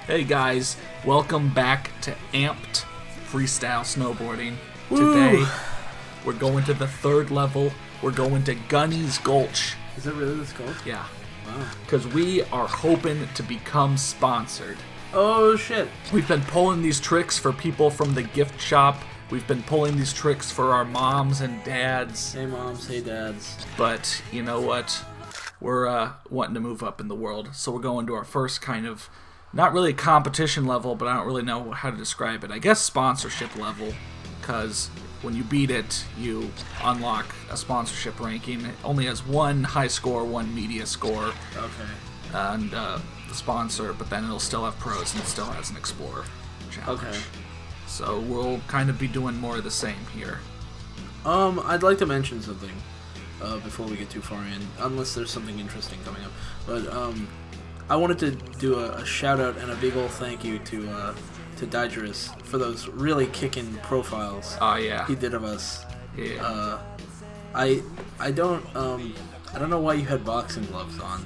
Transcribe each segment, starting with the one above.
Hey guys, welcome back to Amped Freestyle Snowboarding. Woo. Today, we're going to the third level. We're going to Gunny's Gulch. Is it really this cold? Yeah. Wow. Because we are hoping to become sponsored. Oh, shit. We've been pulling these tricks for people from the gift shop. We've been pulling these tricks for our moms and dads. Hey, moms. Hey, dads. But, you know what? We're wanting to move up in the world. So we're going to our first kind of, not really a competition level, but I don't really know how to describe it. I guess sponsorship level. Because when you beat it, you unlock a sponsorship ranking. It only has one high score, one media score. Okay. And the sponsor, but then it'll still have pros and it still has an explorer challenge. Okay. So we'll kind of be doing more of the same here. I'd like to mention something before we get too far in, unless there's something interesting coming up. But I wanted to do a shout out and a big old thank you to Digeris for those really kicking profiles. Oh yeah. He did of us. Yeah. I don't know why you had boxing gloves on,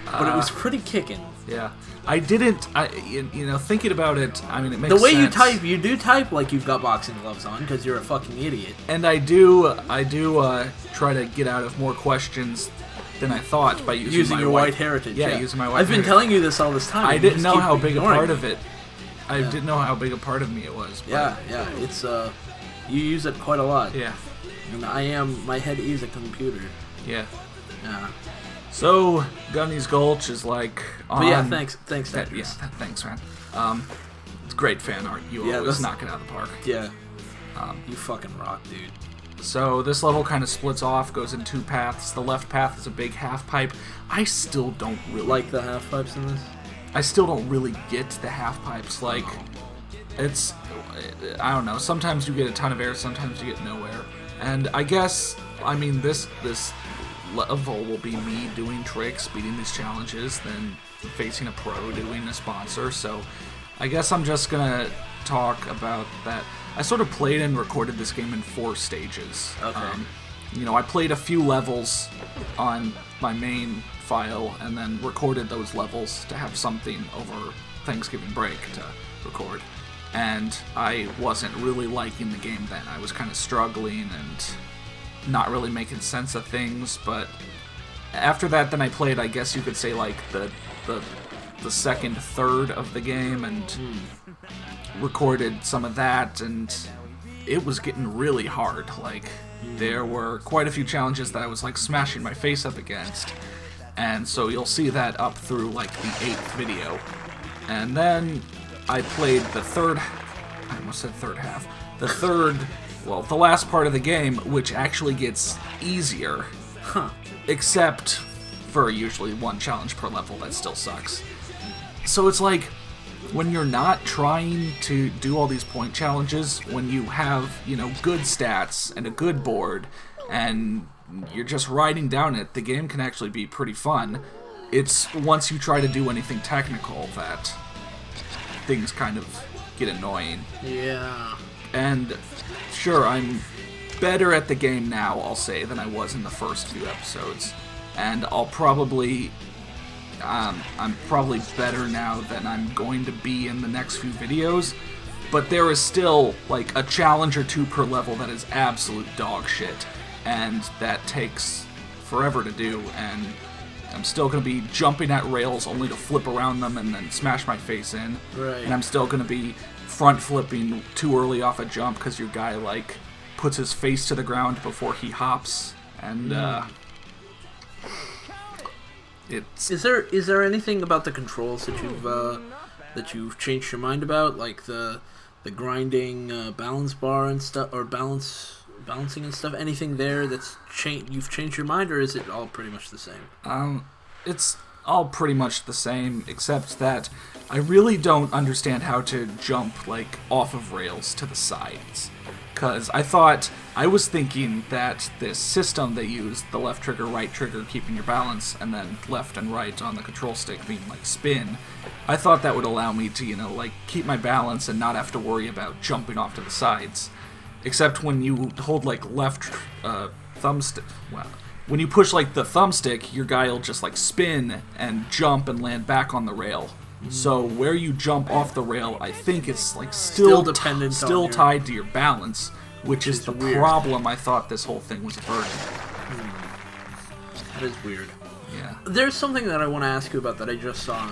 but it was pretty kicking. Yeah. I didn't. Thinking about it, I mean, it makes The way sense. you do type like you've got boxing gloves on because you're a fucking idiot. And I do try to get out of more questions than I thought by using my your white heritage. Yeah, using my white I've been heritage. telling you this all this time. I you didn't just know keep how big a ignoring part it. of it. I didn't know how big a part of me it was. But Yeah, it's you use it quite a lot. Yeah. And my head is a computer. Yeah. Yeah. So Gunny's Gulch is like on. But yeah, thanks, Yeah, thanks, man. It's great fan art. You always knock it out of the park. Yeah. You fucking rock, dude. So this level kind of splits off, goes in two paths. The left path is a big half pipe. I still don't really Like the half pipes in this? I still don't really get the half pipes. Like, it's, I don't know. Sometimes you get a ton of air, sometimes you get no air. And I guess, I mean, this level will be me doing tricks, beating these challenges, then facing a pro, doing a sponsor. So I guess I'm just gonna talk about that. I sort of played and recorded this game in 4 stages. Okay. I played a few levels on my main file and then recorded those levels to have something over Thanksgiving break to record. And I wasn't really liking the game then. I was kind of struggling and not really making sense of things, but after that then I played, I guess you could say, like the second third of the game and recorded some of that, and it was getting really hard. Like, there were quite a few challenges that I was like smashing my face up against, and so you'll see that up through like the 8th video. And then I played the last part of the game, which actually gets easier. Except for usually one challenge per level that still sucks. So it's like, when you're not trying to do all these point challenges, when you have, good stats and a good board, and you're just riding down it, the game can actually be pretty fun. It's once you try to do anything technical that things kind of get annoying. Yeah. And sure, I'm better at the game now, I'll say, than I was in the first few episodes. And I'm probably better now than I'm going to be in the next few videos, but there is still like a challenge or two per level that is absolute dog shit, and that takes forever to do, and I'm still going to be jumping at rails only to flip around them and then smash my face in. Right. And I'm still going to be front flipping too early off a jump because your guy like puts his face to the ground before he hops, and Is there anything about the controls that you've changed your mind about, like the grinding balance bar and stuff, or balancing and stuff? Anything there that's you've changed your mind, or is it all pretty much the same? It's all pretty much the same, except that I really don't understand how to jump like off of rails to the sides. Because I was thinking that this system they used, the left trigger, right trigger, keeping your balance, and then left and right on the control stick being like spin, I thought that would allow me to, keep my balance and not have to worry about jumping off to the sides. Except when you hold like left thumbstick, when you push like the thumbstick, your guy will just like spin and jump and land back on the rail So where you jump off the rail, I think it's like still dependent, still tied to your balance, which is the problem. I thought this whole thing was averting. That is weird. Yeah. There's something that I want to ask you about that I just saw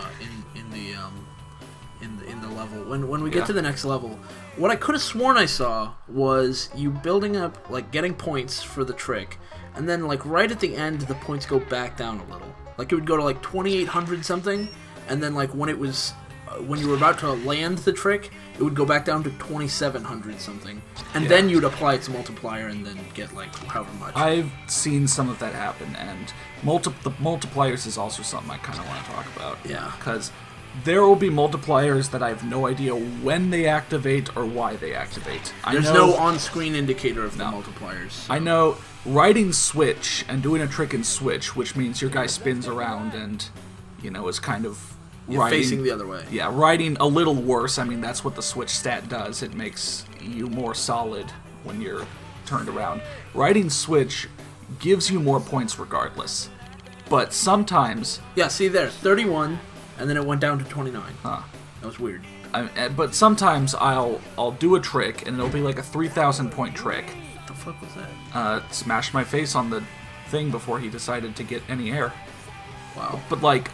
in the level. When we get to the next level, what I could have sworn I saw was you building up, like getting points for the trick, and then like right at the end the points go back down a little. Like it would go to like 2,800 something, and then like when you were about to land the trick, it would go back down to 2,700 something, and then you'd apply its multiplier and then get like however much. I've seen some of that happen, and the multipliers is also something I kind of want to talk about. Yeah. Because there will be multipliers that I have no idea when they activate or why they activate. There's no on-screen indicator of the multipliers. So. I know riding switch and doing a trick in switch, which means your guy spins around and, is kind of facing the other way. Yeah, riding a little worse. I mean, that's what the switch stat does. It makes you more solid when you're turned around. Riding switch gives you more points regardless. But sometimes... Yeah, see there, 31, and then it went down to 29. Huh. That was weird. But sometimes I'll do a trick, and it'll be like a 3,000 point trick. What the fuck was that? Smashed my face on the thing before he decided to get any air. Wow. But like,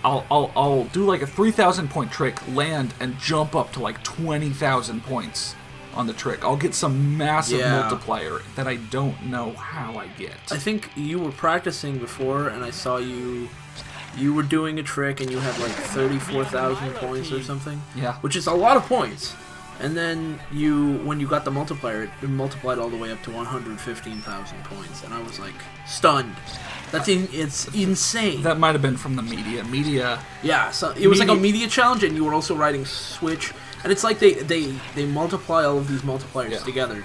I'll do like a 3,000 point trick, land, and jump up to like 20,000 points on the trick. I'll get some massive multiplier that I don't know how I get. I think you were practicing before, and I saw you were doing a trick, and you had like 34,000 points or something. Yeah. Which is a lot of points. And then when you got the multiplier, it multiplied all the way up to 115,000 points, and I was like stunned. It's insane. That might have been from the media. Yeah, so it was like a media challenge, and you were also riding Switch, and it's like they multiply all of these multipliers together,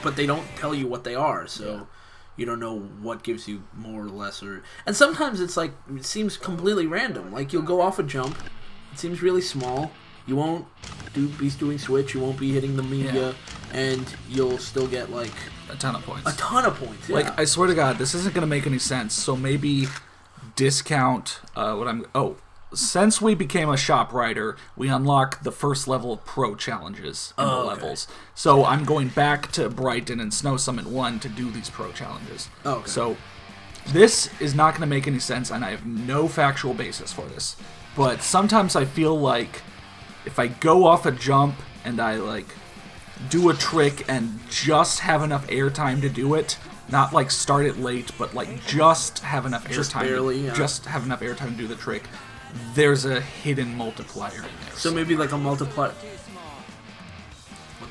but they don't tell you what they are, so you don't know what gives you more or less. And sometimes it's like it seems completely random. Like you'll go off a jump, it seems really small. You won't be doing Switch, you won't be hitting the media, and you'll still get, like... a ton of points. A ton of points, yeah. Like, I swear to God, this isn't going to make any sense, so maybe discount since we became a shop rider, we unlock the first level of pro challenges in the levels. So I'm going back to Brighton and Snow Summit 1 to do these pro challenges. Okay. So this is not going to make any sense, and I have no factual basis for this. But sometimes I feel like... if I go off a jump and I, like, do a trick and just have enough airtime to do it, not, like, start it late, but, like, just have enough airtime. Just have enough airtime to do the trick, there's a hidden multiplier in there. So maybe, like, a multiplier...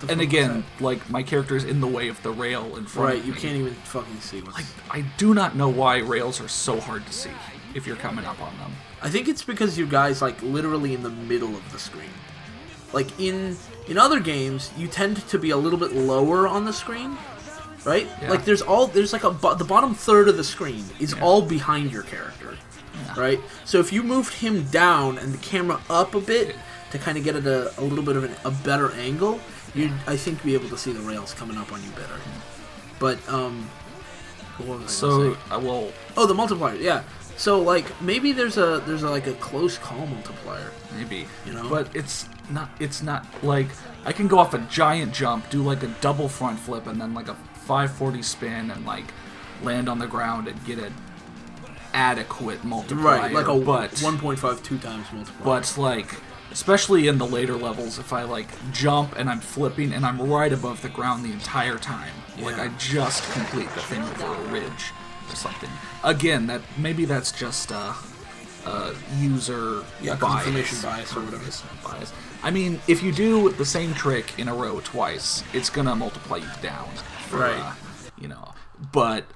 And again, like, my character's in the way of the rail in front of me. Right, you can't even fucking see what's... Like, I do not know why rails are so hard to see if you're coming up on them. I think it's because you guys, like, literally in the middle of the screen. Like, in other games, you tend to be a little bit lower on the screen, right? Yeah. Like, there's like the bottom third of the screen is all behind your character, right? So if you moved him down and the camera up a bit to kind of get at a little bit of a better angle, you'd, I think, be able to see the rails coming up on you better. But, what was I gonna say? Oh, the multiplier, yeah. So, like, maybe there's like a close call multiplier. Maybe, but it's not like I can go off a giant jump, do like a double front flip, and then like a 540 spin, and like land on the ground and get an adequate multiplier. Right, like a 1.52 times multiplier. But like, especially in the later levels, if I like jump and I'm flipping and I'm right above the ground the entire time, like I just complete the thing over a ridge or something. Again, maybe that's just user bias. Confirmation bias or whatever. Bias. I mean, if you do the same trick in a row twice, it's gonna multiply you down. Right. But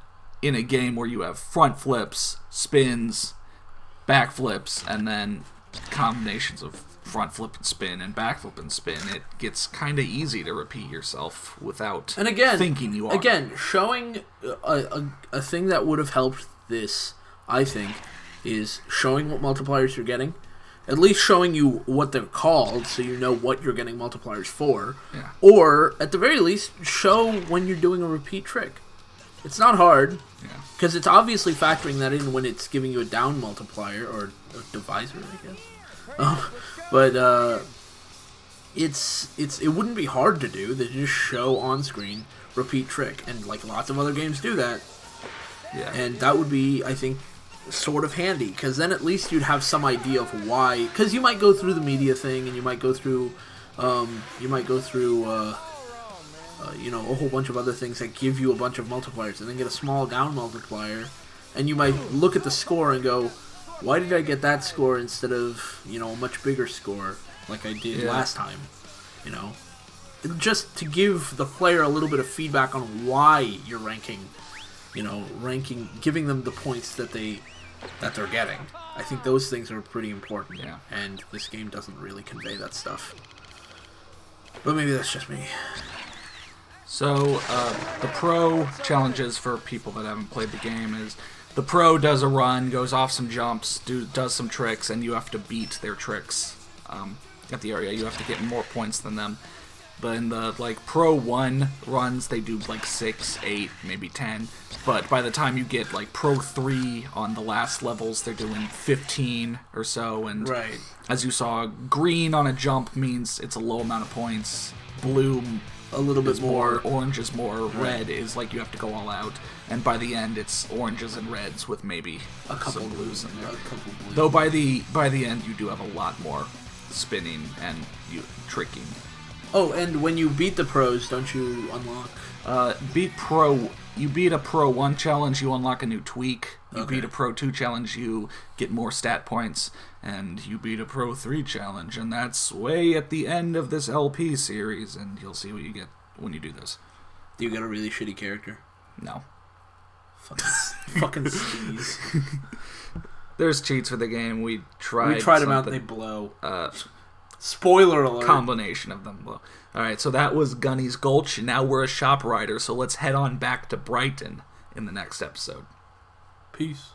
in a game where you have front flips, spins, back flips, and then combinations of front flip and spin and back flip and spin, it gets kind of easy to repeat yourself without thinking you are. Again, showing a thing that would have helped this, I think, is showing what multipliers you're getting. At least showing you what they're called so you know what you're getting multipliers for. Yeah. Or, at the very least, show when you're doing a repeat trick. It's not hard, because it's obviously factoring that in when it's giving you a down multiplier, or a divisor, I guess. But it wouldn't be hard to do. They just show on screen, repeat trick, and like lots of other games do that. Yeah. And that would be, I think, sort of handy, because then at least you'd have some idea of why. Because you might go through the media thing, and you might go through, a whole bunch of other things that give you a bunch of multipliers, and then get a small down multiplier, and you might look at the score and go, why did I get that score instead of, a much bigger score like I did last time? Just to give the player a little bit of feedback on why you're ranking, giving them the points that they're getting. I think those things are pretty important, and this game doesn't really convey that stuff. But maybe that's just me. So, the pro challenges for people that haven't played the game is the pro does a run, goes off some jumps, does some tricks, and you have to beat their tricks at the area. You have to get more points than them. But in the, Pro 1 runs, they do, 6, 8, maybe 10. But by the time you get, Pro 3 on the last levels, they're doing 15 or so. And as you saw, green on a jump means it's a low amount of points. Blue a little bit more. Orange is more. Red is, you have to go all out. And by the end, it's oranges and reds with maybe a couple some blues in there. Blues. Though by the end, you do have a lot more spinning and tricking. Oh, and when you beat the pros, don't you unlock? You beat a Pro 1 challenge, you unlock a new tweak. You beat a Pro 2 challenge, you get more stat points. And you beat a Pro 3 challenge, and that's way at the end of this LP series, and you'll see what you get when you do this. Do you get a really shitty character? No. Fucking skis. There's cheats for the game. We tried them out, they blow. Spoiler alert. Combination of them blow. Alright, so that was Gunny's Gulch, and now we're a shop rider, so let's head on back to Brighton in the next episode. Peace.